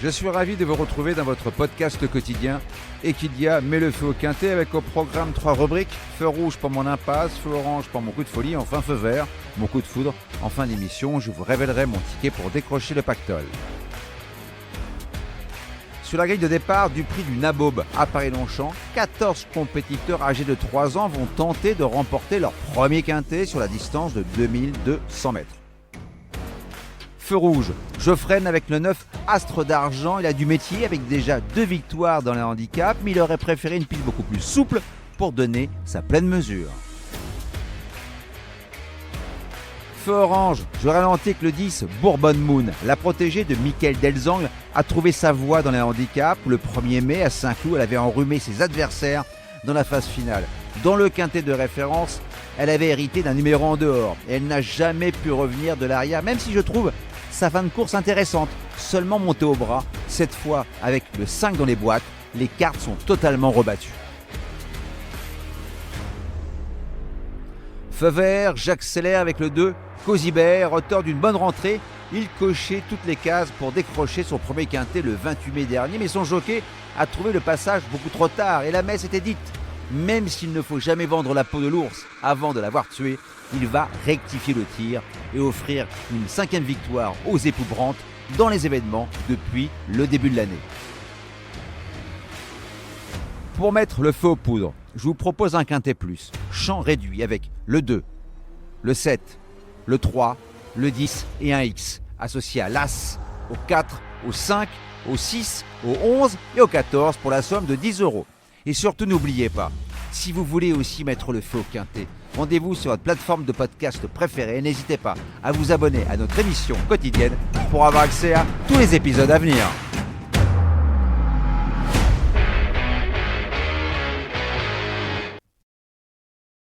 Je suis ravi de vous retrouver dans votre podcast quotidien Equidia met le feu au quintet avec au programme 3 rubriques. Feu rouge pour mon impasse, feu orange pour mon coup de folie, enfin feu vert, mon coup de foudre. En fin d'émission, je vous révélerai mon ticket pour décrocher le pactole. Sur la grille de départ du prix du Nabob à Paris-Longchamp, 14 compétiteurs âgés de 3 ans vont tenter de remporter leur premier quintet sur la distance de 2200 mètres. Feu rouge, je freine avec le 9 Astre d'Argent. Il a du métier avec déjà 2 victoires dans les handicaps, mais il aurait préféré une piste beaucoup plus souple pour donner sa pleine mesure. Feu orange, je ralentis avec le 10 Bourbon Moon. La protégée de Michael Delzang a trouvé sa voie dans les handicaps. Le 1er mai à Saint-Cloud, elle avait enrhumé ses adversaires dans la phase finale. Dans le quintet de référence, elle avait hérité d'un numéro en dehors et elle n'a jamais pu revenir de l'arrière, même si je trouve sa fin de course intéressante, seulement montée au bras, cette fois avec le 5 dans les boîtes, les cartes sont totalement rebattues. Feu vert, j'accélère avec le 2, Cosibert, auteur d'une bonne rentrée. Il cochait toutes les cases pour décrocher son premier quintet le 28 mai dernier, mais son jockey a trouvé le passage beaucoup trop tard et la messe était dite. Même s'il ne faut jamais vendre la peau de l'ours avant de l'avoir tué, il va rectifier le tir et offrir une 5e victoire aux épouvrantes dans les événements depuis le début de l'année. Pour mettre le feu aux poudres, je vous propose un quintet plus, champ réduit avec le 2, le 7, le 3, le 10 et un X, associé à l'As, au 4, au 5, au 6, au 11 et au 14 pour la somme de 10 €. Et surtout n'oubliez pas, si vous voulez aussi mettre le feu au quintet, rendez-vous sur votre plateforme de podcast préférée et n'hésitez pas à vous abonner à notre émission quotidienne pour avoir accès à tous les épisodes à venir.